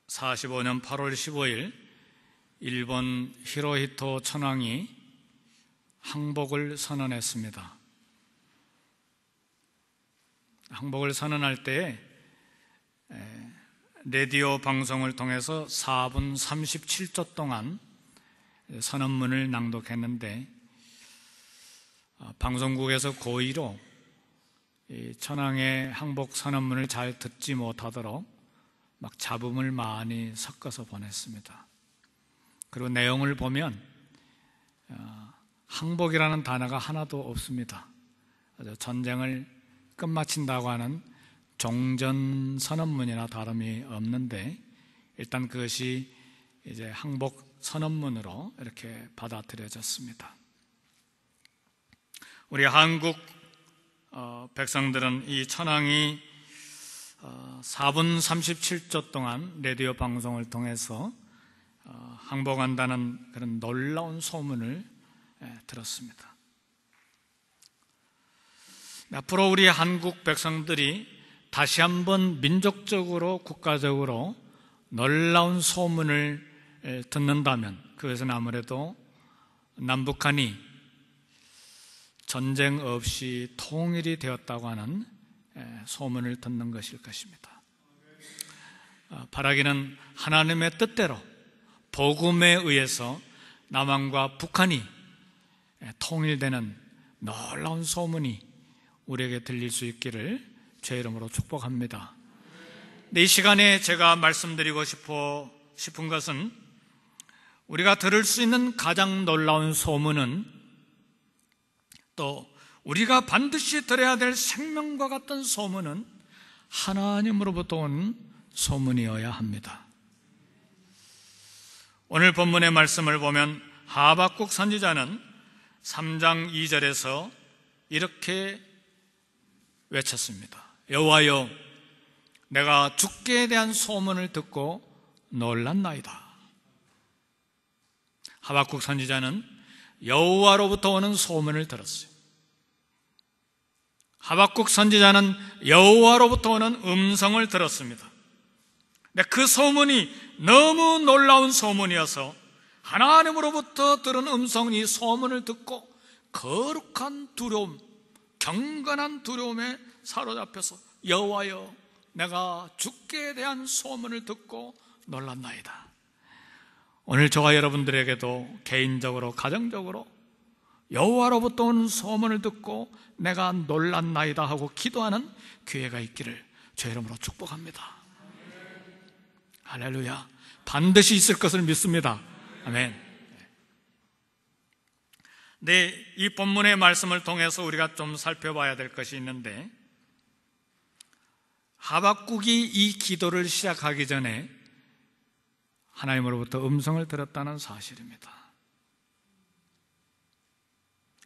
1945년 8월 15일 일본 히로히토 천황이 항복을 선언했습니다. 항복을 선언할 때에 라디오 방송을 통해서 4분 37초 동안 선언문을 낭독했는데, 방송국에서 고의로 천황의 항복 선언문을 잘 듣지 못하도록 막 잡음을 많이 섞어서 보냈습니다. 그리고 내용을 보면 항복이라는 단어가 하나도 없습니다. 전쟁을 끝마친다고 하는 종전 선언문이나 다름이 없는데, 일단 그것이 이제 항복 선언문으로 이렇게 받아들여졌습니다. 우리 한국 백성들은 이 천황이 4분 37초 동안 라디오 방송을 통해서 항복한다는 그런 놀라운 소문을 들었습니다. 앞으로 우리 한국 백성들이 다시 한번 민족적으로, 국가적으로 놀라운 소문을 듣는다면 그것은 아무래도 남북한이 전쟁 없이 통일이 되었다고 하는 소문을 듣는 것일 것입니다. 바라기는 하나님의 뜻대로 복음에 의해서 남한과 북한이 통일되는 놀라운 소문이 우리에게 들릴 수 있기를 주의 이름으로 축복합니다. 이 시간에 제가 말씀드리고 싶은 것은, 우리가 들을 수 있는 가장 놀라운 소문은, 또 우리가 반드시 들어야 될 생명과 같은 소문은 하나님으로부터 온 소문이어야 합니다. 오늘 본문의 말씀을 보면 하박국 선지자는 3장 2절에서 이렇게 외쳤습니다. 여호와여, 내가 주께 대한 소문을 듣고 놀랐나이다. 하박국 선지자는 여호와로부터 오는 소문을 들었어요. 하박국 선지자는 여호와로부터 오는 음성을 들었습니다. 근데 그 소문이 너무 놀라운 소문이어서 하나님으로부터 들은 음성이 소문을 듣고 거룩한 두려움, 경건한 두려움에 사로잡혀서 여호와여, 내가 주께 대한 소문을 듣고 놀랐나이다. 오늘 저와 여러분들에게도 개인적으로, 가정적으로 여호와로부터 오는 소문을 듣고 내가 놀랐나이다 하고 기도하는 기회가 있기를 주의 이름으로 축복합니다. 할렐루야. 반드시 있을 것을 믿습니다. 아멘. 네, 이 본문의 말씀을 통해서 우리가 좀 살펴봐야 될 것이 있는데, 하박국이 이 기도를 시작하기 전에 하나님으로부터 음성을 들었다는 사실입니다.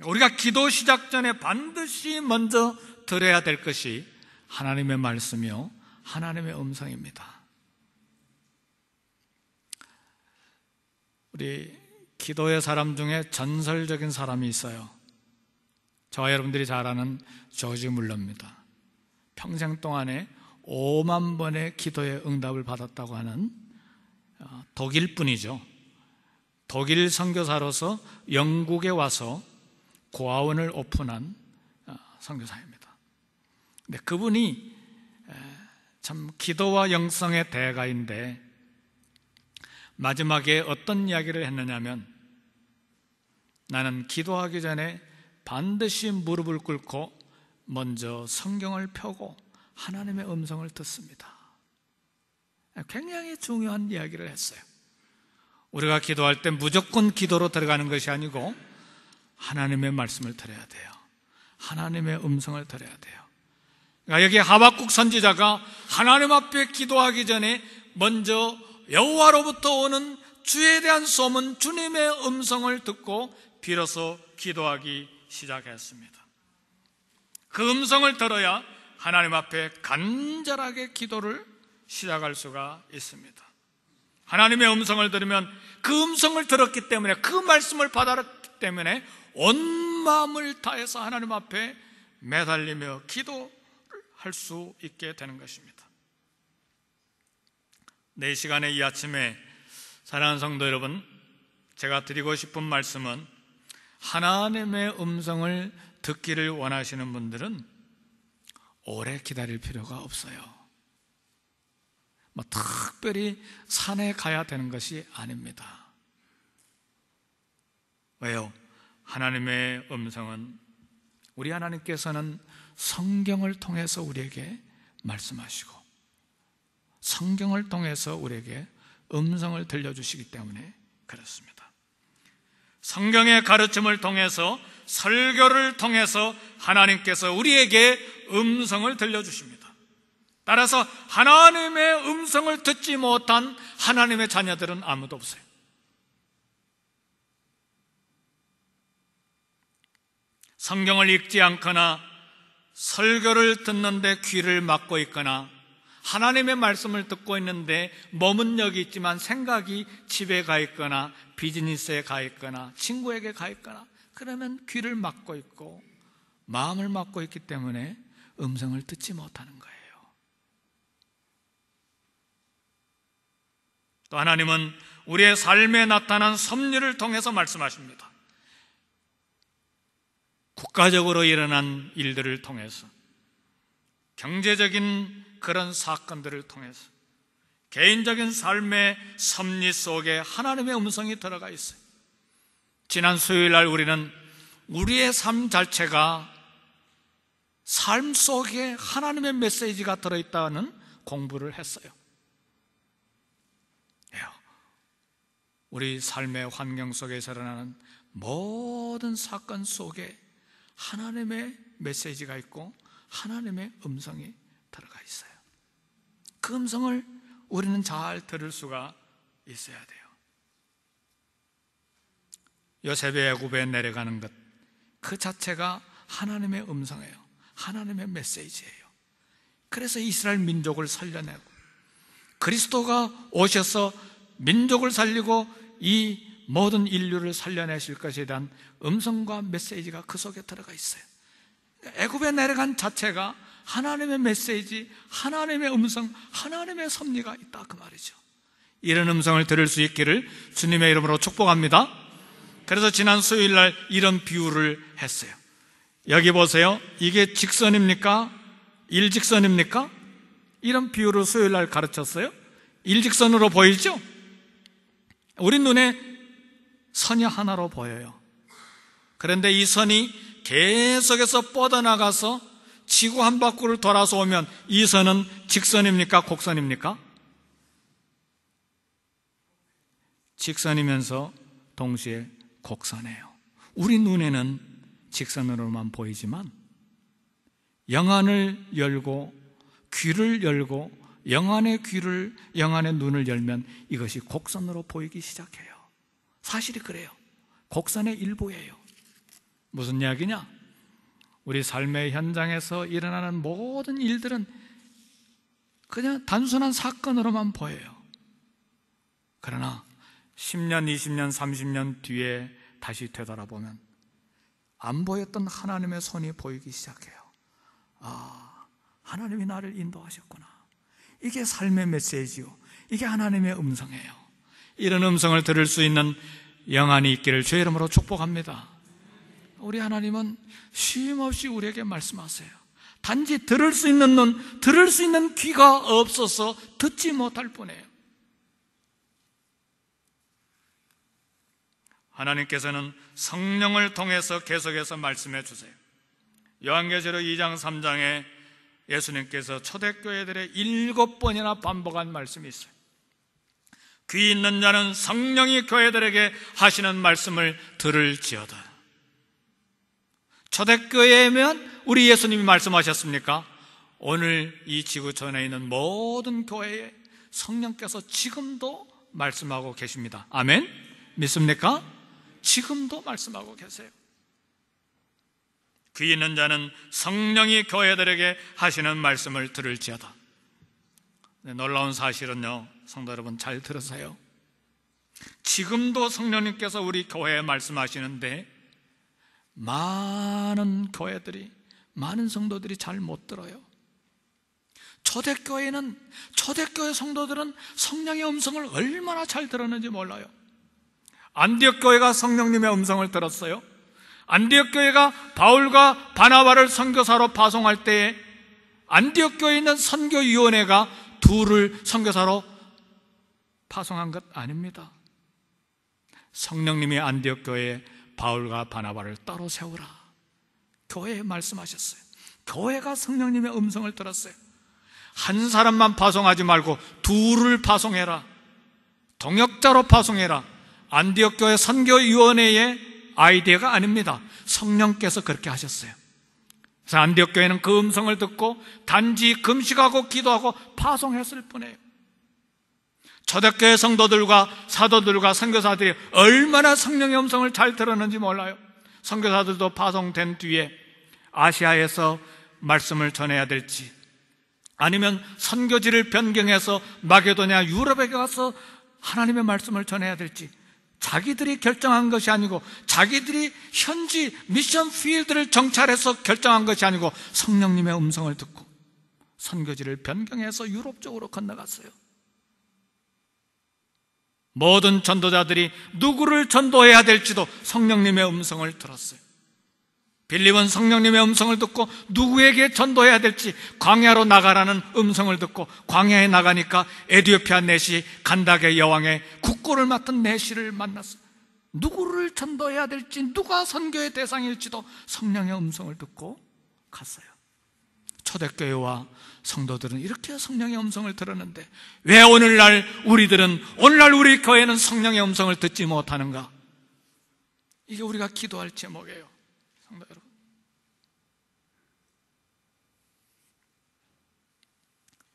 우리가 기도 시작 전에 반드시 먼저 들어야 될 것이 하나님의 말씀이요, 하나님의 음성입니다. 우리 기도의 사람 중에 전설적인 사람이 있어요. 저와 여러분들이 잘 아는 조지 물러입니다. 평생 동안에 5만 번의 기도의 응답을 받았다고 하는 독일 분이죠. 독일 선교사로서 영국에 와서 고아원을 오픈한 선교사입니다. 근데 그분이 참 기도와 영성의 대가인데, 마지막에 어떤 이야기를 했느냐면, 나는 기도하기 전에 반드시 무릎을 꿇고 먼저 성경을 펴고 하나님의 음성을 듣습니다. 굉장히 중요한 이야기를 했어요. 우리가 기도할 때 무조건 기도로 들어가는 것이 아니고 하나님의 말씀을 들어야 돼요. 하나님의 음성을 들어야 돼요. 그러니까 여기 하박국 선지자가 하나님 앞에 기도하기 전에 먼저 여호와로부터 오는 주에 대한 소문, 주님의 음성을 듣고 비로소 기도하기 시작했습니다. 그 음성을 들어야 하나님 앞에 간절하게 기도를 시작할 수가 있습니다. 하나님의 음성을 들으면, 그 음성을 들었기 때문에, 그 말씀을 받았기 때문에 온 마음을 다해서 하나님 앞에 매달리며 기도를 할 수 있게 되는 것입니다. 내 시간에 이 아침에 사랑하는 성도 여러분, 제가 드리고 싶은 말씀은 하나님의 음성을 듣기를 원하시는 분들은 오래 기다릴 필요가 없어요. 특별히 산에 가야 되는 것이 아닙니다. 왜요? 하나님의 음성은, 우리 하나님께서는 성경을 통해서 우리에게 말씀하시고 성경을 통해서 우리에게 음성을 들려주시기 때문에 그렇습니다. 성경의 가르침을 통해서, 설교를 통해서 하나님께서 우리에게 음성을 들려주십니다. 따라서 하나님의 음성을 듣지 못한 하나님의 자녀들은 아무도 없어요. 성경을 읽지 않거나 설교를 듣는데 귀를 막고 있거나 하나님의 말씀을 듣고 있는데 몸은 여기 있지만 생각이 집에 가 있거나 비즈니스에 가 있거나 친구에게 가 있거나, 그러면 귀를 막고 있고 마음을 막고 있기 때문에 음성을 듣지 못하는 거예요. 또 하나님은 우리의 삶에 나타난 섭리를 통해서 말씀하십니다. 국가적으로 일어난 일들을 통해서, 경제적인 그런 사건들을 통해서, 개인적인 삶의 섭리 속에 하나님의 음성이 들어가 있어요. 지난 수요일 날 우리는 우리의 삶 자체가 삶 속에 하나님의 메시지가 들어있다는 공부를 했어요. 우리 삶의 환경 속에서 일어나는 모든 사건 속에 하나님의 메시지가 있고 하나님의 음성이 들어가 있어요. 그 음성을 우리는 잘 들을 수가 있어야 돼요. 요셉이 애굽에 내려가는 것, 그 자체가 하나님의 음성이에요. 하나님의 메시지예요. 그래서 이스라엘 민족을 살려내고 그리스도가 오셔서 민족을 살리고 이 모든 인류를 살려내실 것에 대한 음성과 메시지가 그 속에 들어가 있어요. 애굽에 내려간 자체가 하나님의 메시지, 하나님의 음성, 하나님의 섭리가 있다, 그 말이죠. 이런 음성을 들을 수 있기를 주님의 이름으로 축복합니다. 그래서 지난 수요일 날 이런 비유를 했어요. 여기 보세요. 이게 직선입니까? 일직선입니까? 이런 비유를 수요일 날 가르쳤어요. 일직선으로 보이죠? 우리 눈에 선이 하나로 보여요. 그런데 이 선이 계속해서 뻗어나가서 지구 한 바퀴를 돌아서 오면 이 선은 직선입니까? 곡선입니까? 직선이면서 동시에 곡선이에요. 우리 눈에는 직선으로만 보이지만 영안을 열고 귀를 열고 영안의 귀를, 영안의 눈을 열면 이것이 곡선으로 보이기 시작해요. 사실이 그래요. 곡선의 일부예요. 무슨 이야기냐? 우리 삶의 현장에서 일어나는 모든 일들은 그냥 단순한 사건으로만 보여요. 그러나 10년, 20년, 30년 뒤에 다시 되돌아보면 안 보였던 하나님의 손이 보이기 시작해요. 아, 하나님이 나를 인도하셨구나. 이게 삶의 메시지요. 이게 하나님의 음성이에요. 이런 음성을 들을 수 있는 영안이 있기를 주의 이름으로 축복합니다. 우리 하나님은 쉼없이 우리에게 말씀하세요. 단지 들을 수 있는 눈, 들을 수 있는 귀가 없어서 듣지 못할 뿐이에요. 하나님께서는 성령을 통해서 계속해서 말씀해 주세요. 요한계시록 2장 3장에 예수님께서 초대교회들의 7번이나 반복한 말씀이 있어요. 귀 있는 자는 성령이 교회들에게 하시는 말씀을 들을지어다. 초대교회면 우리 예수님이 말씀하셨습니까? 오늘 이 지구촌에 있는 모든 교회에 성령께서 지금도 말씀하고 계십니다. 아멘? 믿습니까? 지금도 말씀하고 계세요. 귀 있는 자는 성령이 교회들에게 하시는 말씀을 들을지어다. 놀라운 사실은요, 성도 여러분 잘 들으세요. 지금도 성령님께서 우리 교회에 말씀하시는데 많은 교회들이, 많은 성도들이 잘 못 들어요. 초대교회 성도들은 성령의 음성을 얼마나 잘 들었는지 몰라요. 안디옥 교회가 성령님의 음성을 들었어요. 안디옥 교회가 바울과 바나바를 선교사로 파송할 때에 안디옥 교회에 있는 선교위원회가 둘을 선교사로 파송한 것 아닙니다. 성령님이 안디옥 교회에 바울과 바나바를 따로 세우라, 교회에 말씀하셨어요. 교회가 성령님의 음성을 들었어요. 한 사람만 파송하지 말고 둘을 파송해라, 동역자로 파송해라. 안디옥 교회 선교위원회의 아이디어가 아닙니다. 성령께서 그렇게 하셨어요. 그래서 안디옥 교회는 그 음성을 듣고 단지 금식하고 기도하고 파송했을 뿐이에요. 초대교회 성도들과 사도들과 선교사들이 얼마나 성령의 음성을 잘 들었는지 몰라요. 선교사들도 파송된 뒤에 아시아에서 말씀을 전해야 될지, 아니면 선교지를 변경해서 마게도냐 유럽에 가서 하나님의 말씀을 전해야 될지 자기들이 결정한 것이 아니고, 자기들이 현지 미션 필드를 정찰해서 결정한 것이 아니고 성령님의 음성을 듣고 선교지를 변경해서 유럽 쪽으로 건너갔어요. 모든 전도자들이 누구를 전도해야 될지도 성령님의 음성을 들었어요. 빌립은 성령님의 음성을 듣고 누구에게 전도해야 될지 광야로 나가라는 음성을 듣고 광야에 나가니까 에티오피아 내시 간다게 여왕의 국고를 맡은 내시를 만났어요. 누구를 전도해야 될지, 누가 선교의 대상일지도 성령의 음성을 듣고 갔어요. 초대교회와 성도들은 이렇게 성령의 음성을 들었는데 왜 오늘날 우리 교회는 성령의 음성을 듣지 못하는가? 이게 우리가 기도할 제목이에요. 성도 여러분,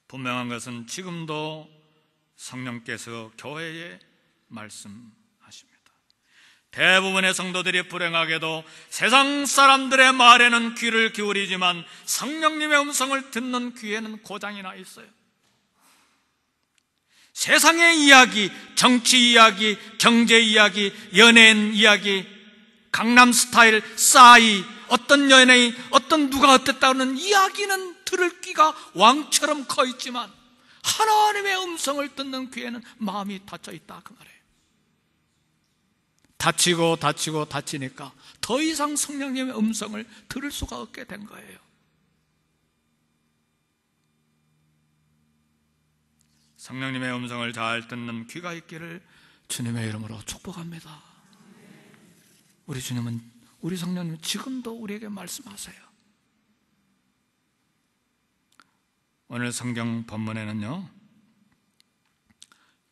분명한 것은 지금도 성령께서 교회에 말씀하십니다. 대부분의 성도들이 불행하게도 세상 사람들의 말에는 귀를 기울이지만 성령님의 음성을 듣는 귀에는 고장이 나 있어요. 세상의 이야기, 정치 이야기, 경제 이야기, 연예인 이야기, 강남 스타일, 싸이, 어떤 연예인, 어떤 누가 어땠다는 이야기는 들을 귀가 왕처럼 커 있지만 하나님의 음성을 듣는 귀에는 마음이 닫혀 있다, 그 말이에요. 다치니까 더 이상 성령님의 음성을 들을 수가 없게 된 거예요. 성령님의 음성을 잘 듣는 귀가 있기를 주님의 이름으로 축복합니다. 우리 주님은, 우리 성령님 지금도 우리에게 말씀하세요. 오늘 성경 본문에는요,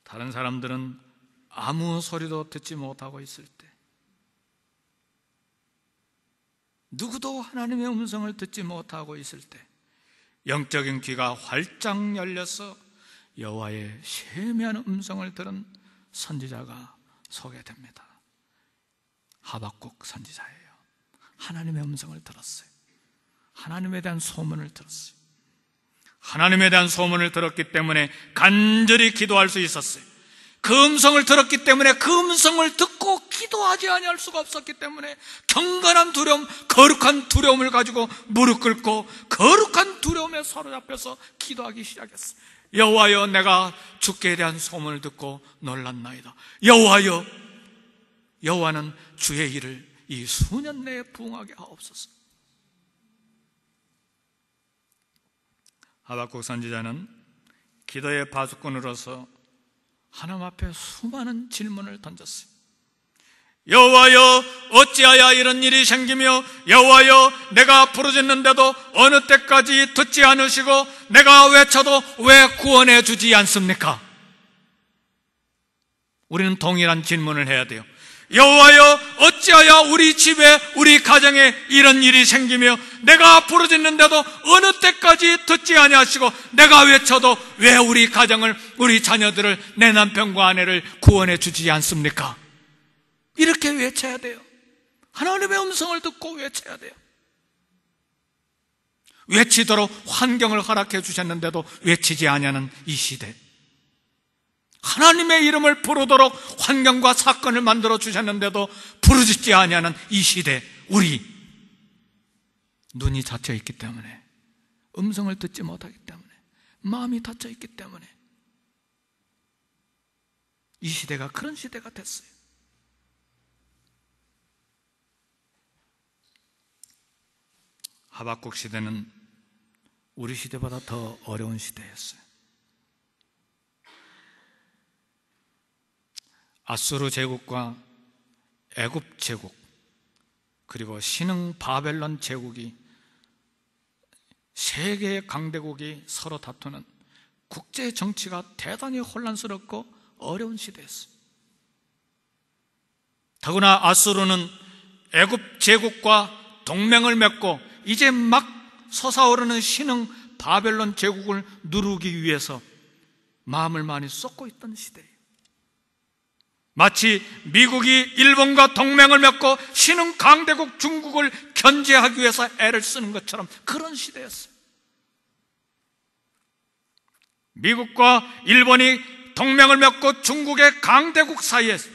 다른 사람들은 아무 소리도 듣지 못하고 있을 때, 누구도 하나님의 음성을 듣지 못하고 있을 때 영적인 귀가 활짝 열려서 여호와의 세미한 음성을 들은 선지자가 소개됩니다. 하박국 선지자예요. 하나님의 음성을 들었어요. 하나님에 대한 소문을 들었어요. 하나님에 대한 소문을 들었기 때문에 간절히 기도할 수 있었어요. 그 음성을 들었기 때문에 그 음성을 듣고 기도하지 아니할 수가 없었기 때문에 경건한 두려움, 거룩한 두려움을 가지고 무릎 꿇고 거룩한 두려움에 사로잡혀서 기도하기 시작했어요. 여호와여, 내가 주께 대한 소문을 듣고 놀랐나이다. 여호와여, 여호와는 주의 일을 이 수년 내에 부응하게 하옵소서. 하박국 선지자는 기도의 파수꾼으로서 하나님 앞에 수많은 질문을 던졌어요. 여호와여, 어찌하여 이런 일이 생기며, 여호와여, 내가 부르짖는데도 어느 때까지 듣지 않으시고 내가 외쳐도 왜 구원해 주지 않습니까? 우리는 동일한 질문을 해야 돼요. 여호와여, 어찌하여 우리 집에, 우리 가정에 이런 일이 생기며 내가 부르짖는데도 어느 때까지 듣지 아니하시고 내가 외쳐도 왜 우리 가정을, 우리 자녀들을, 내 남편과 아내를 구원해 주지 않습니까? 이렇게 외쳐야 돼요. 하나님의 음성을 듣고 외쳐야 돼요. 외치도록 환경을 허락해 주셨는데도 외치지 아니하는 이 시대, 하나님의 이름을 부르도록 환경과 사건을 만들어 주셨는데도 부르짖지 아니하는 이 시대, 우리 눈이 닫혀 있기 때문에, 음성을 듣지 못하기 때문에 마음이 닫혀 있기 때문에 이 시대가 그런 시대가 됐어요. 하박국 시대는 우리 시대보다 더 어려운 시대였어요. 아수르 제국과 애굽 제국, 그리고 신흥 바벨론 제국이, 세 개의 강대국이 서로 다투는 국제 정치가 대단히 혼란스럽고 어려운 시대였어요. 더구나 아수르는 애굽 제국과 동맹을 맺고 이제 막 솟아오르는 신흥 바벨론 제국을 누르기 위해서 마음을 많이 쏟고 있던 시대예요. 마치 미국이 일본과 동맹을 맺고 신흥 강대국 중국을 견제하기 위해서 애를 쓰는 것처럼 그런 시대였어요. 미국과 일본이 동맹을 맺고 중국의 강대국 사이에서,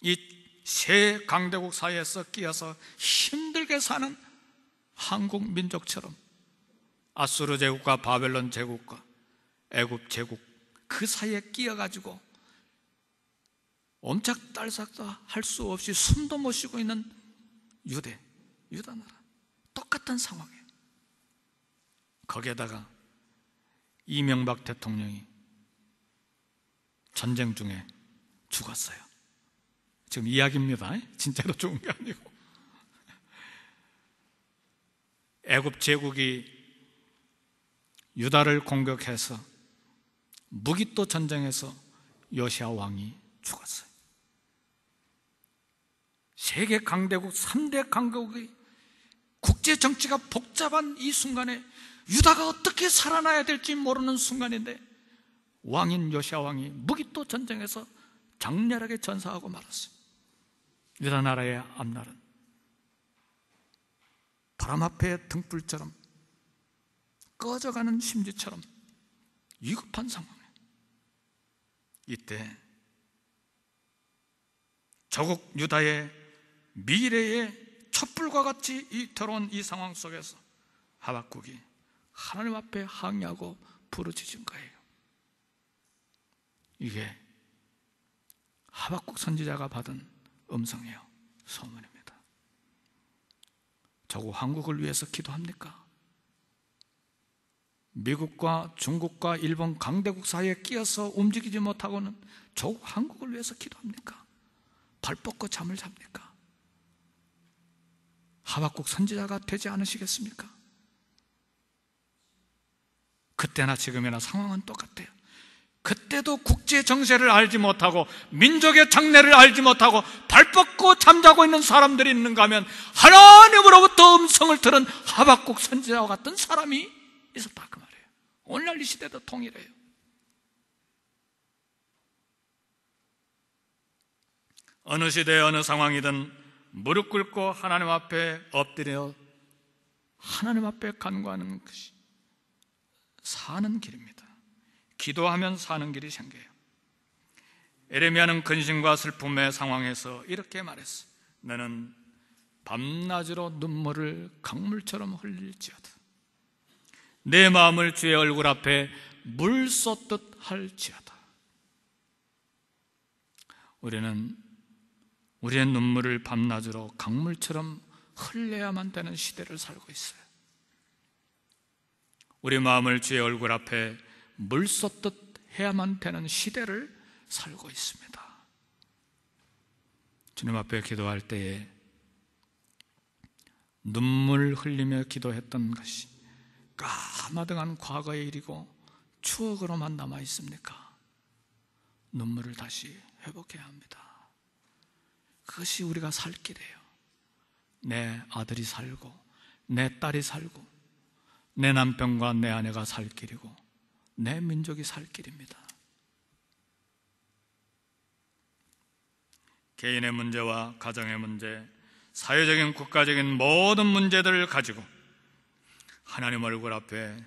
이 세 강대국 사이에서 끼어서 힘들게 사는 한국 민족처럼 아수르 제국과 바벨론 제국과 애굽 제국 그 사이에 끼어가지고 옴짝달싹도 할 수 없이 숨도 못 쉬고 있는 유다 나라, 똑같은 상황이에요. 거기에다가 이명박 대통령이 전쟁 중에 죽었어요. 지금 이야기입니다. 진짜로 죽은 게 아니고. 애굽 제국이 유다를 공격해서 무기또 전쟁에서 요시야 왕이 죽었어요. 세계 강대국, 3대 강대국이 국제 정치가 복잡한 이 순간에 유다가 어떻게 살아나야 될지 모르는 순간인데 왕인 요시야 왕이 무기또 전쟁에서 장렬하게 전사하고 말았어요. 유다 나라의 앞날은 바람 앞에 등불처럼 꺼져가는 심지처럼 위급한 상황이에요. 이때 조국 유다의 미래의 촛불과 같이 들어온 이 상황 속에서 하박국이 하나님 앞에 항의하고 부르짖은 거예요. 이게 하박국 선지자가 받은 음성이에요. 소문입니다. 조국 한국을 위해서 기도합니까? 미국과 중국과 일본 강대국 사이에 끼어서 움직이지 못하고는 조국 한국을 위해서 기도합니까? 발 뻗고 잠을 잡니까? 하박국 선지자가 되지 않으시겠습니까? 그때나 지금이나 상황은 똑같아요. 그때도 국제 정세를 알지 못하고 민족의 장래를 알지 못하고 발 뻗고 잠자고 있는 사람들이 있는가 하면 하나님으로부터 음성을 들은 하박국 선지자와 같은 사람이 있었다 그 말이에요. 오늘날 이 시대도 동일해요. 어느 시대 어느 상황이든 무릎 꿇고 하나님 앞에 엎드려 하나님 앞에 간구하는 것이 사는 길입니다. 기도하면 사는 길이 생겨요. 에레미야는 근심과 슬픔의 상황에서 이렇게 말했어요. 너는 밤낮으로 눈물을 강물처럼 흘릴지어다. 내 마음을 주의 얼굴 앞에 물 쏟듯 할지어다. 우리는 우리의 눈물을 밤낮으로 강물처럼 흘려야만 되는 시대를 살고 있어요. 우리 마음을 주의 얼굴 앞에 물 쏟듯 해야만 되는 시대를 살고 있습니다. 주님 앞에 기도할 때에 눈물 흘리며 기도했던 것이 까마득한 과거의 일이고 추억으로만 남아 있습니까? 눈물을 다시 회복해야 합니다. 그것이 우리가 살 길이에요. 내 아들이 살고 내 딸이 살고 내 남편과 내 아내가 살 길이고 내 민족이 살 길입니다. 개인의 문제와 가정의 문제, 사회적인 국가적인 모든 문제들을 가지고 하나님 얼굴 앞에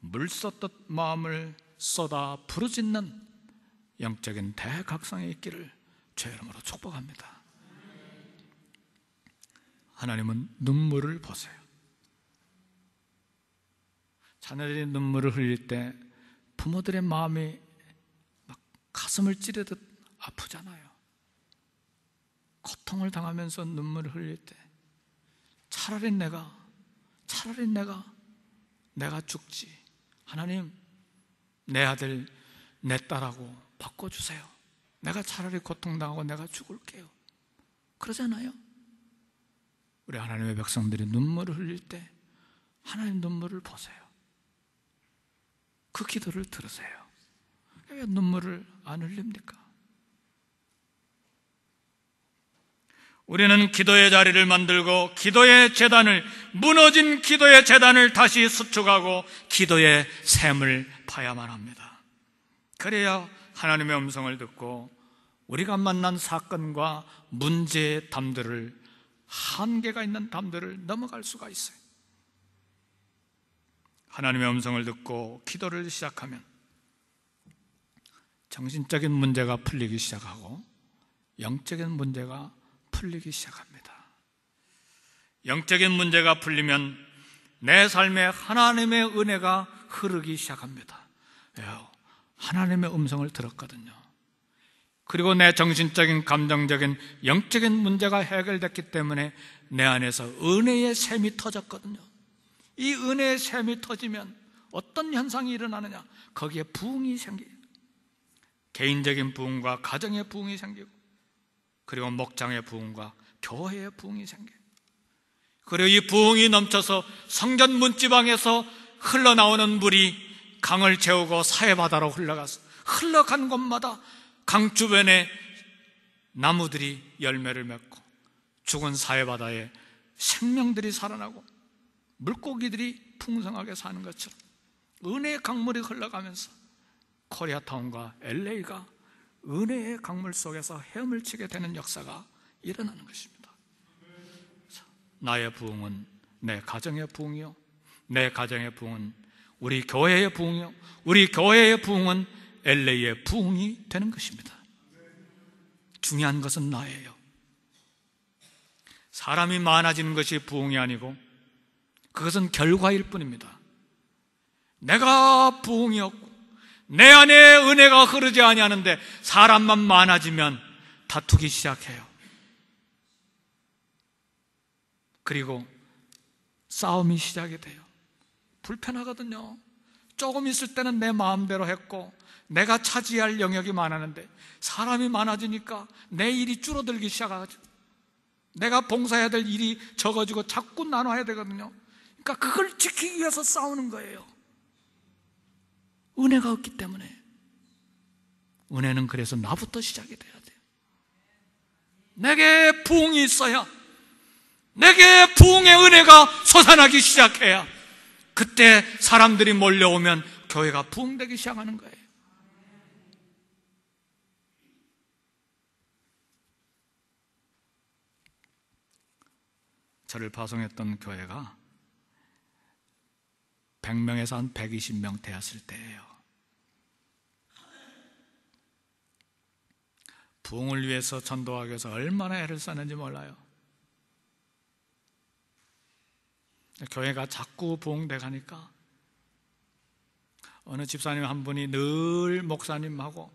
물 쏟듯 마음을 쏟아 부르짖는 영적인 대각성이 있기를 주의 이름으로 축복합니다. 하나님은 눈물을 보세요. 자녀들이 눈물을 흘릴 때 부모들의 마음이 막 가슴을 찌르듯 아프잖아요. 고통을 당하면서 눈물을 흘릴 때 차라리 내가 죽지. 하나님, 내 아들, 내 딸하고 바꿔주세요. 내가 차라리 고통당하고 내가 죽을게요. 그러잖아요. 우리 하나님의 백성들이 눈물을 흘릴 때 하나님 눈물을 보세요. 그 기도를 들으세요. 왜 눈물을 안 흘립니까? 우리는 기도의 자리를 만들고 기도의 제단을, 무너진 기도의 제단을 다시 수축하고 기도의 샘을 파야만 합니다. 그래야 하나님의 음성을 듣고 우리가 만난 사건과 문제의 담들을, 한계가 있는 담들을 넘어갈 수가 있어요. 하나님의 음성을 듣고 기도를 시작하면 정신적인 문제가 풀리기 시작하고 영적인 문제가 풀리기 시작합니다. 영적인 문제가 풀리면 내 삶에 하나님의 은혜가 흐르기 시작합니다. 하나님의 음성을 들었거든요. 그리고 내 정신적인, 감정적인, 영적인 문제가 해결됐기 때문에 내 안에서 은혜의 샘이 터졌거든요. 이 은혜의 샘이 터지면 어떤 현상이 일어나느냐? 거기에 부흥이 생겨요. 개인적인 부흥과 가정의 부흥이 생기고, 그리고 목장의 부흥과 교회의 부흥이 생겨요. 그리고 이 부흥이 넘쳐서 성전 문지방에서 흘러나오는 물이 강을 채우고 사해바다로 흘러가서 흘러간 곳마다 강 주변에 나무들이 열매를 맺고 죽은 사해바다에 생명들이 살아나고 물고기들이 풍성하게 사는 것처럼 은혜의 강물이 흘러가면서 코리아타운과 LA가 은혜의 강물 속에서 헤엄을 치게 되는 역사가 일어나는 것입니다. 나의 부흥은 내 가정의 부흥이요, 내 가정의 부흥은 우리 교회의 부흥이요, 우리 교회의 부흥은 LA의 부흥이 되는 것입니다. 중요한 것은 나예요. 사람이 많아지는 것이 부흥이 아니고 그것은 결과일 뿐입니다. 내가 부흥이었고 내 안에 은혜가 흐르지 아니하는데 사람만 많아지면 다투기 시작해요. 그리고 싸움이 시작이 돼요. 불편하거든요. 조금 있을 때는 내 마음대로 했고 내가 차지할 영역이 많았는데 사람이 많아지니까 내 일이 줄어들기 시작하죠. 내가 봉사해야 될 일이 적어지고 자꾸 나눠야 되거든요. 그러니까 그걸 지키기 위해서 싸우는 거예요. 은혜가 없기 때문에. 은혜는 그래서 나부터 시작이 돼야 돼요. 내게 부흥이 있어야, 내게 부흥의 은혜가 솟아나기 시작해야 그때 사람들이 몰려오면 교회가 부흥되기 시작하는 거예요. 저를 파송했던 교회가 100명에서 한 120명 되었을 때예요. 부흥을 위해서 전도하기 위해서 얼마나 애를 썼는지 몰라요. 교회가 자꾸 부흥돼 가니까 어느 집사님 한 분이 늘 목사님하고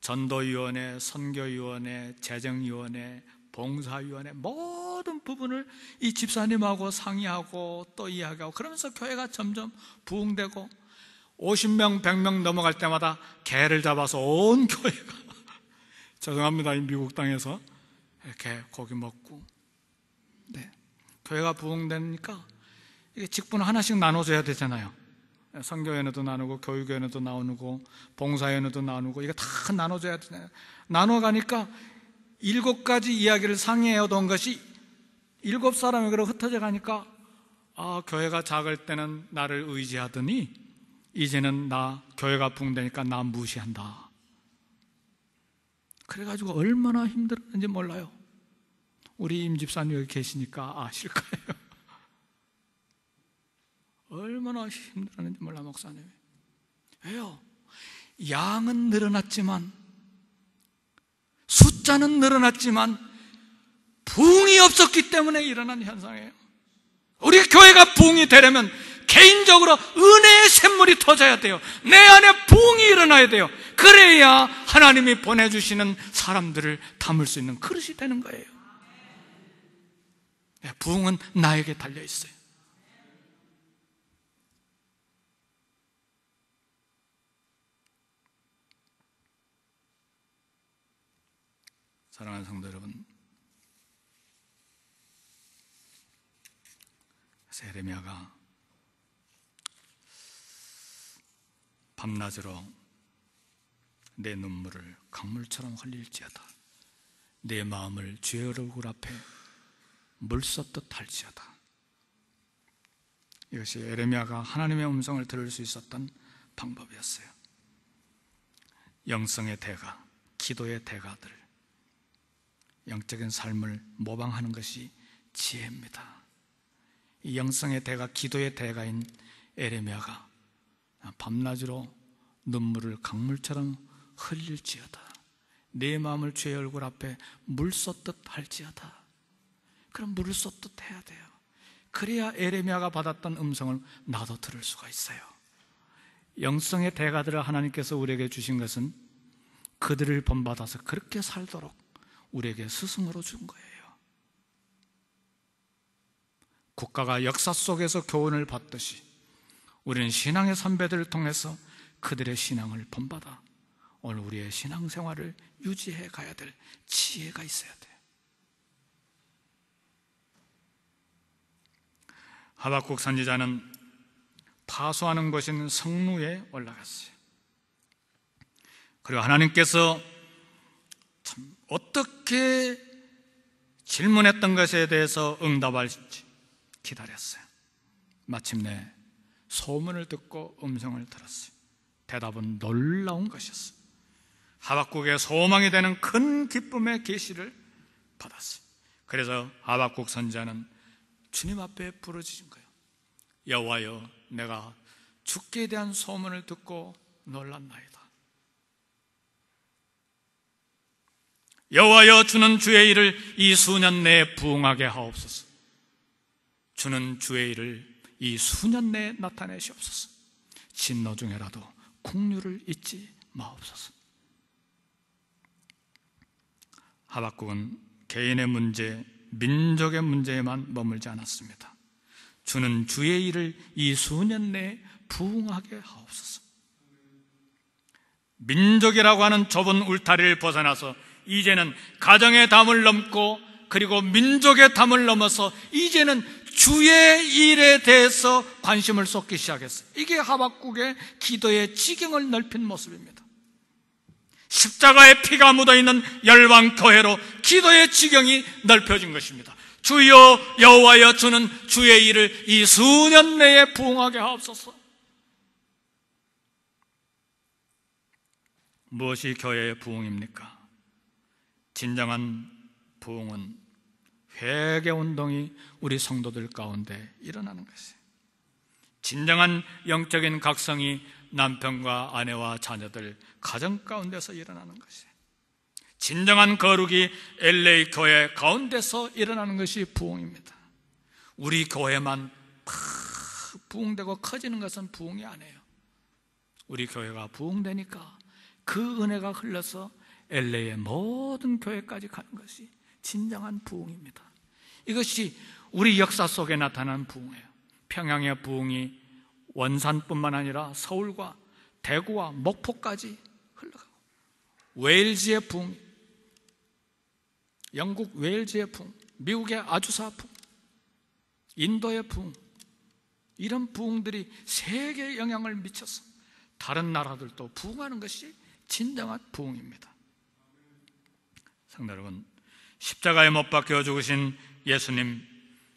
전도위원회, 선교위원회, 재정위원회, 봉사위원회 모든 부분을 이 집사님하고 상의하고 또 이야기하고 그러면서 교회가 점점 부흥되고 50명, 100명 넘어갈 때마다 개를 잡아서 온 교회가 죄송합니다. 이 미국 땅에서 이렇게 고기 먹고, 네. 교회가 부흥되니까 이게 직분을 하나씩 나눠줘야 되잖아요. 선교회원회도 나누고 교육회원회도 나누고 봉사회원회도 나누고 이거 다 나눠줘야 되잖아요. 나눠가니까 7가지 이야기를 상의해오던 것이 7사람이 그렇게 흩어져 가니까 교회가 작을 때는 나를 의지하더니 이제는 교회가 부흥되니까 나 무시한다. 그래가지고 얼마나 힘들었는지 몰라요. 우리 임 집사님 여기 계시니까 아실 거예요. 얼마나 힘들었는지 몰라, 목사님. 왜요? 양은 늘어났지만, 숫자는 늘어났지만 부흥이 없었기 때문에 일어난 현상이에요. 우리 교회가 부흥이 되려면 개인적으로 은혜의 샘물이 터져야 돼요. 내 안에 부흥이 일어나야 돼요. 그래야 하나님이 보내주시는 사람들을 담을 수 있는 그릇이 되는 거예요. 부흥은 나에게 달려있어요. 사랑하는 성도 여러분, 에레미야가 밤낮으로 내 눈물을 강물처럼 흘릴지어다, 내 마음을 주의 얼굴 앞에 물 쏟듯 할지어다. 이것이 에레미야가 하나님의 음성을 들을 수 있었던 방법이었어요. 영성의 대가, 기도의 대가들, 영적인 삶을 모방하는 것이 지혜입니다. 이 영성의 대가, 기도의 대가인 에레미야가 밤낮으로 눈물을 강물처럼 흘릴지어다, 내 마음을 주의 얼굴 앞에 물 쏟듯 할지어다. 그럼 물을 쏟듯 해야 돼요. 그래야 에레미야가 받았던 음성을 나도 들을 수가 있어요. 영성의 대가들을 하나님께서 우리에게 주신 것은 그들을 본받아서 그렇게 살도록 우리에게 스승으로 준 거예요. 국가가 역사 속에서 교훈을 받듯이 우리는 신앙의 선배들을 통해서 그들의 신앙을 본받아 오늘 우리의 신앙생활을 유지해 가야 될 지혜가 있어야 돼요. 하박국 선지자는 파수하는 곳인 성루에 올라갔어요. 그리고 하나님께서 참 어떻게 질문했던 것에 대해서 응답할지 기다렸어요. 마침내 소문을 듣고 음성을 들었어요. 대답은 놀라운 것이었어요. 하박국의 소망이 되는 큰 기쁨의 계시를 받았어요. 그래서 하박국 선지자는 주님 앞에 부르짖은 거예요. 여호와여, 내가 주께 대한 소문을 듣고 놀랐나이다. 여호와여, 주는 주의 일을 이 수년 내에 부응하게 하옵소서. 주는 주의 일을 이 수년 내에 나타내시옵소서. 진노 중에라도 긍휼을 잊지 마옵소서. 하박국은 개인의 문제, 민족의 문제에만 머물지 않았습니다. 주는 주의 일을 이 수년 내에 부응하게 하옵소서. 민족이라고 하는 좁은 울타리를 벗어나서 이제는 가정의 담을 넘고 그리고 민족의 담을 넘어서 이제는 주의 일에 대해서 관심을 쏟기 시작했어요. 이게 하박국의 기도의 지경을 넓힌 모습입니다. 십자가에 피가 묻어있는 열방교회로 기도의 지경이 넓혀진 것입니다. 주여 여호와여, 주는 주의 일을 이 수년 내에 부응하게 하옵소서. 무엇이 교회의 부응입니까? 진정한 부응은 회개운동이 우리 성도들 가운데 일어나는 것이에요. 진정한 영적인 각성이 남편과 아내와 자녀들, 가정 가운데서 일어나는 것이에요. 진정한 거룩이 LA 교회 가운데서 일어나는 것이 부흥입니다. 우리 교회만 부흥되고 커지는 것은 부흥이 아니에요. 우리 교회가 부흥되니까 그 은혜가 흘러서 LA의 모든 교회까지 가는 것이 진정한 부흥입니다. 이것이 우리 역사 속에 나타난 부흥이에요. 평양의 부흥이 원산뿐만 아니라 서울과 대구와 목포까지 흘러가고, 웨일즈의 부흥, 영국 웨일즈의 부흥, 미국의 아주사 부흥, 인도의 부흥, 이런 부흥들이 세계에 영향을 미쳐서 다른 나라들도 부흥하는 것이 진정한 부흥입니다. 성도 여러분, 십자가에 못 박혀 죽으신 예수님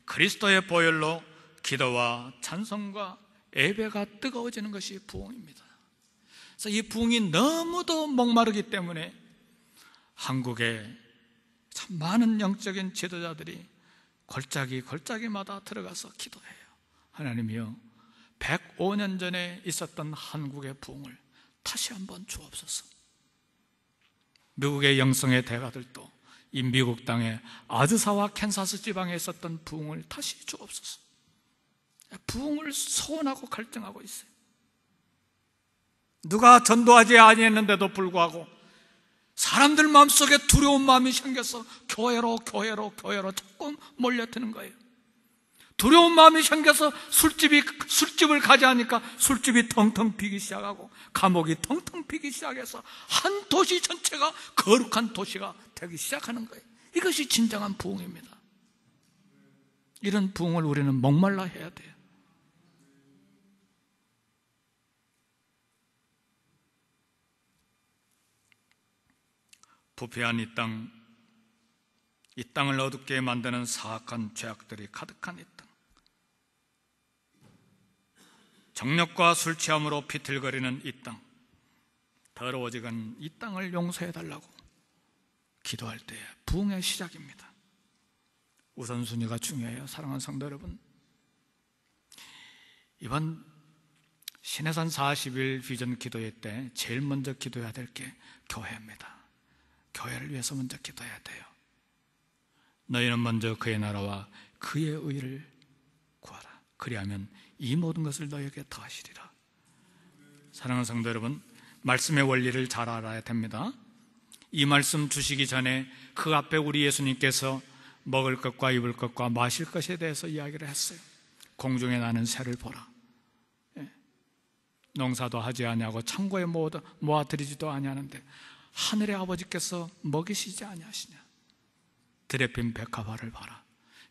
그리스도의 보혈로 기도와 찬송과 예배가 뜨거워지는 것이 부흥입니다. 그래서 이 부흥이 너무도 목마르기 때문에 한국에 참 많은 영적인 지도자들이 골짜기마다 들어가서 기도해요. 하나님이여, 105년 전에 있었던 한국의 부흥을 다시 한번 주옵소서. 미국의 영성의 대가들도 이 미국 땅에 아주사와 캔사스 지방에 있었던 부흥을 다시 주옵소서. 부흥을 소원하고 갈등하고 있어요. 누가 전도하지 아니했는데도 불구하고 사람들 마음속에 두려운 마음이 생겨서 교회로 자꾸 몰려드는 거예요. 두려운 마음이 생겨서 술집을 가지 않으니까 술집이 텅텅 비기 시작하고 감옥이 텅텅 비기 시작해서 한 도시 전체가 거룩한 도시가 되기 시작하는 거예요. 이것이 진정한 부흥입니다. 이런 부흥을 우리는 목말라 해야 돼요. 부패한 이 땅을 어둡게 만드는 사악한 죄악들이 가득한 이 땅, 정력과 술 취함으로 비틀거리는 이 땅, 더러워지는 이 땅을 용서해달라고 기도할 때 부흥의 시작입니다. 우선순위가 중요해요. 사랑하는 성도 여러분, 이번 신해산 40일 비전 기도회 때 제일 먼저 기도해야 될 게 교회입니다. 교회를 위해서 먼저 기도해야 돼요. 너희는 먼저 그의 나라와 그의 의를 구하라. 그리하면 이 모든 것을 너희에게 더하시리라. 사랑하는 성도 여러분, 말씀의 원리를 잘 알아야 됩니다. 이 말씀 주시기 전에 그 앞에 우리 예수님께서 먹을 것과 입을 것과 마실 것에 대해서 이야기를 했어요. 공중에 나는 새를 보라. 농사도 하지 아니하고 창고에 모아들이지도 아니하는데 하늘의 아버지께서 먹이시지 아니하시냐. 들에 핀 백합화를 봐라.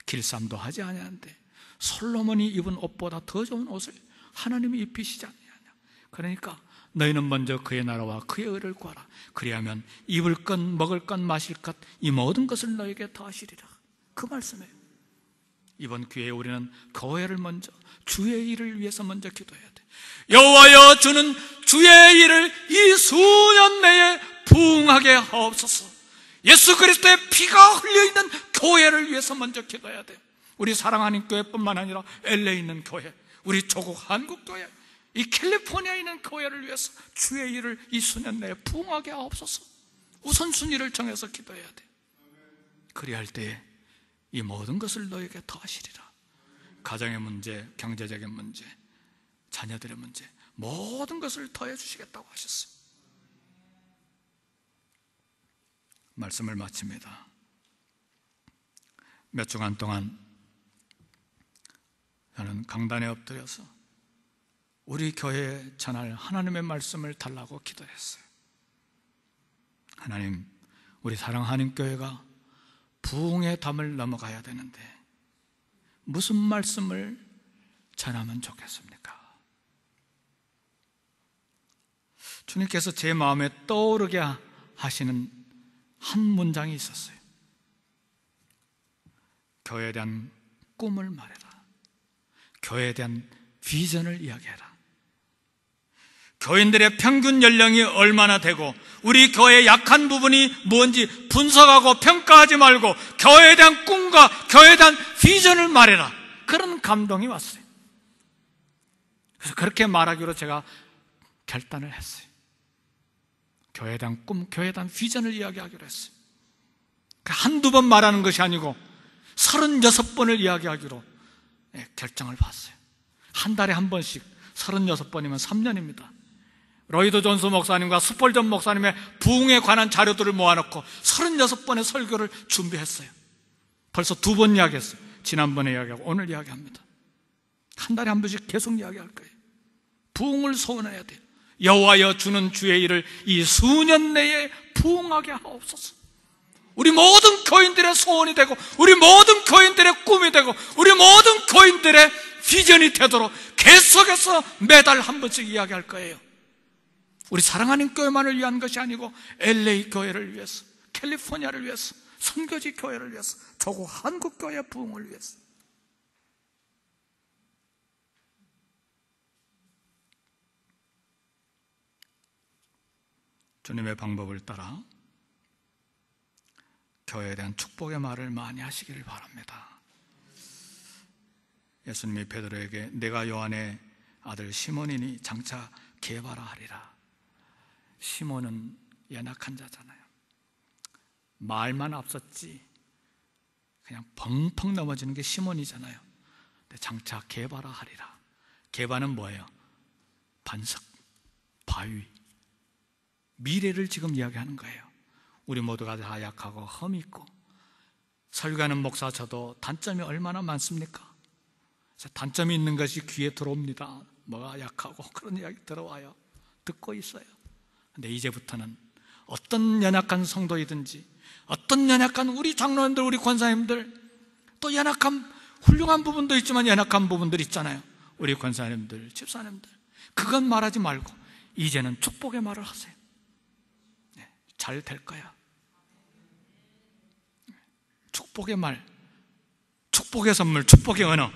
길쌈도 하지 아니하는데 솔로몬이 입은 옷보다 더 좋은 옷을 하나님이 입히시지 아니하냐. 그러니까 너희는 먼저 그의 나라와 그의 의를 구하라. 그리하면 입을 것, 먹을 것, 마실 것, 이 모든 것을 너에게 더하시리라. 그 말씀이에요. 이번 기회에 우리는 교회를 먼저, 주의 일을 위해서 먼저 기도해야 돼. 여호와여, 주는 주의 일을 이 수년 내에 부흥하게 하옵소서. 예수 그리스도의 피가 흘려있는 교회를 위해서 먼저 기도해야 돼요. 우리 사랑하는 교회뿐만 아니라 LA에 있는 교회, 우리 조국 한국교회, 이 캘리포니아에 있는 교회를 위해서 주의 일을 이 수년 내에 부흥하게 하옵소서. 우선순위를 정해서 기도해야 돼요. 그리할 때에 이 모든 것을 너에게 더하시리라. 가정의 문제, 경제적인 문제, 자녀들의 문제, 모든 것을 더해 주시겠다고 하셨어요. 말씀을 마칩니다. 몇 주간 동안 저는 강단에 엎드려서 우리 교회에 전할 하나님의 말씀을 달라고 기도했어요. 하나님, 우리 사랑하는 교회가 부흥의 담을 넘어가야 되는데 무슨 말씀을 전하면 좋겠습니까? 주님께서 제 마음에 떠오르게 하시는 한 문장이 있었어요. 교회에 대한 꿈을 말해라. 교회에 대한 비전을 이야기해라. 교인들의 평균 연령이 얼마나 되고 우리 교회의 약한 부분이 뭔지 분석하고 평가하지 말고 교회에 대한 꿈과 교회에 대한 비전을 말해라. 그런 감동이 왔어요. 그래서 그렇게 말하기로 제가 결단을 했어요. 교회에 대한 꿈, 교회에 대한 비전을 이야기하기로 했어요. 한두 번 말하는 것이 아니고 36번을 이야기하기로 결정을 봤어요. 한 달에 한 번씩 36번이면 3년입니다. 로이드 존스 목사님과 스폴전 목사님의 부흥에 관한 자료들을 모아놓고 36번의 설교를 준비했어요. 벌써 2번 이야기했어요. 지난번에 이야기하고 오늘 이야기합니다. 한 달에 한 번씩 계속 이야기할 거예요. 부흥을 소원해야 돼요. 여호와여, 주는 주의 일을 이 수년 내에 부흥하게 하옵소서. 우리 모든 교인들의 소원이 되고 우리 모든 교인들의 꿈이 되고 우리 모든 교인들의 비전이 되도록 계속해서 매달 한 번씩 이야기할 거예요. 우리 사랑하는 교회만을 위한 것이 아니고 LA 교회를 위해서, 캘리포니아를 위해서, 선교지 교회를 위해서, 조국 한국교회 부흥을 위해서. 주님의 방법을 따라 교회에 대한 축복의 말을 많이 하시기를 바랍니다. 예수님이 베드로에게 내가 요한의 아들 시몬이니 장차 게바라 하리라. 시몬은 연약한 자잖아요. 말만 앞섰지 그냥 펑펑 넘어지는 게 시몬이잖아요. 장차 개바라 하리라. 개바는 뭐예요? 반석, 바위, 미래를 지금 이야기하는 거예요. 우리 모두가 다 약하고 험이 있고, 설교하는 목사 저도 단점이 얼마나 많습니까? 단점이 있는 것이 귀에 들어옵니다. 뭐가 약하고 그런 이야기 들어와요. 듣고 있어요. 근데 이제부터는 어떤 연약한 성도이든지, 어떤 연약한 우리 장로님들, 우리 권사님들, 또 연약한 훌륭한 부분도 있지만 연약한 부분들 있잖아요. 우리 권사님들, 집사님들, 그건 말하지 말고 이제는 축복의 말을 하세요. 잘 될 거야. 축복의 말, 축복의 선물, 축복의 언어.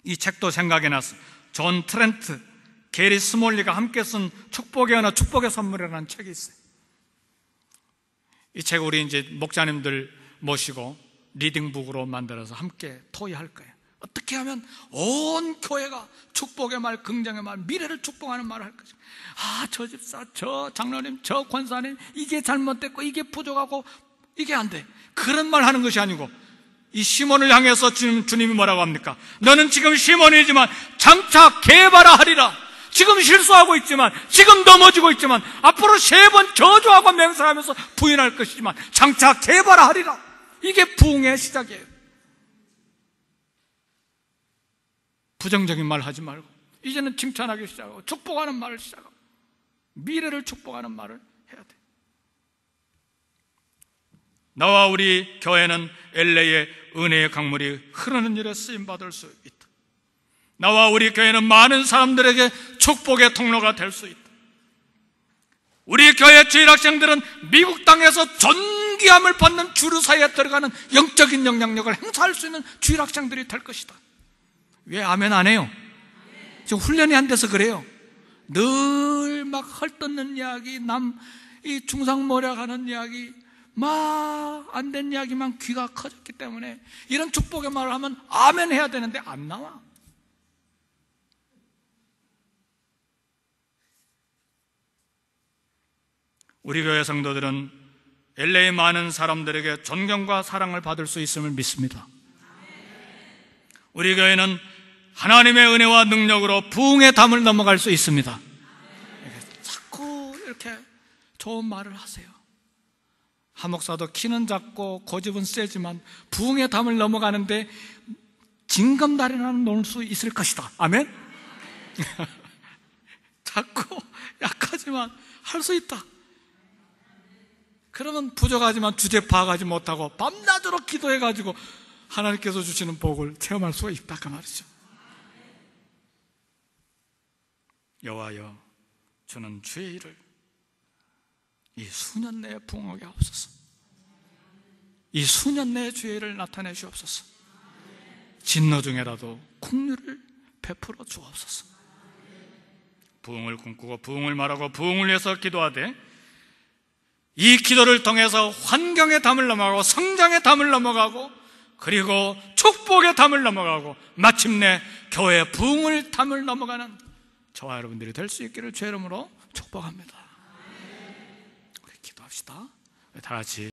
이 책도 생각이 났어요. 존 트렌트, 게리 스몰리가 함께 쓴 축복의 언어, 축복의 선물이라는 책이 있어요. 이 책 우리 이제 목자님들 모시고 리딩북으로 만들어서 함께 토의할 거예요. 어떻게 하면 온 교회가 축복의 말, 긍정의 말, 미래를 축복하는 말을 할 것인가. 저 집사, 저 장로님, 저 권사님, 이게 잘못됐고 이게 부족하고 이게 안 돼. 그런 말 하는 것이 아니고, 이 시몬을 향해서 주님이 뭐라고 합니까? 너는 지금 시몬이지만 장차 개바라 하리라. 지금 실수하고 있지만, 지금 넘어지고 있지만, 앞으로 3번 저주하고 맹세하면서 부인할 것이지만 장차 개바라 하리라. 이게 부흥의 시작이에요. 부정적인 말 하지 말고 이제는 칭찬하기 시작하고 축복하는 말을 시작하고 미래를 축복하는 말을 해야 돼. 나와 우리 교회는 LA의 은혜의 강물이 흐르는 일에 쓰임받을 수 있다. 나와 우리 교회는 많은 사람들에게 축복의 통로가 될 수 있다. 우리 교회 주일학생들은 미국 땅에서 존귀함을 받는 주류 사회에 들어가는 영적인 영향력을 행사할 수 있는 주일학생들이 될 것이다. 왜 아멘 안 해요? 지금 훈련이 안 돼서 그래요. 늘 막 헐뜯는 이야기, 이 중상모략하는 이야기, 막 안 된 이야기만 귀가 커졌기 때문에 이런 축복의 말을 하면 아멘 해야 되는데 안 나와. 우리 교회 성도들은 LA 많은 사람들에게 존경과 사랑을 받을 수 있음을 믿습니다. 우리 교회는 하나님의 은혜와 능력으로 부흥의 담을 넘어갈 수 있습니다. 자꾸 이렇게 좋은 말을 하세요. 한 목사도 키는 작고 고집은 세지만 부흥의 담을 넘어가는데 징검다리라는 놓을 수 있을 것이다. 아멘? 자꾸 약하지만 할 수 있다. 그러면 부족하지만 주제 파악하지 못하고 밤낮으로 기도해가지고 하나님께서 주시는 복을 체험할 수가 있다 그 말이죠. 여호와여, 주는 주의 일을 이 수년 내에 부흥하게 하옵소서. 이 수년 내에 주의 일을 나타내시옵소서. 진노 중에라도 긍휼을 베풀어 주옵소서. 부흥을 꿈꾸고 부흥을 말하고 부흥을 위해서 기도하되 이 기도를 통해서 환경의 담을 넘어가고 성장의 담을 넘어가고 그리고 축복의 담을 넘어가고 마침내 교회의 부흥을 담을 넘어가는 저와 여러분들이 될 수 있기를 주의 이름으로 축복합니다. 우리 기도합시다. 다 같이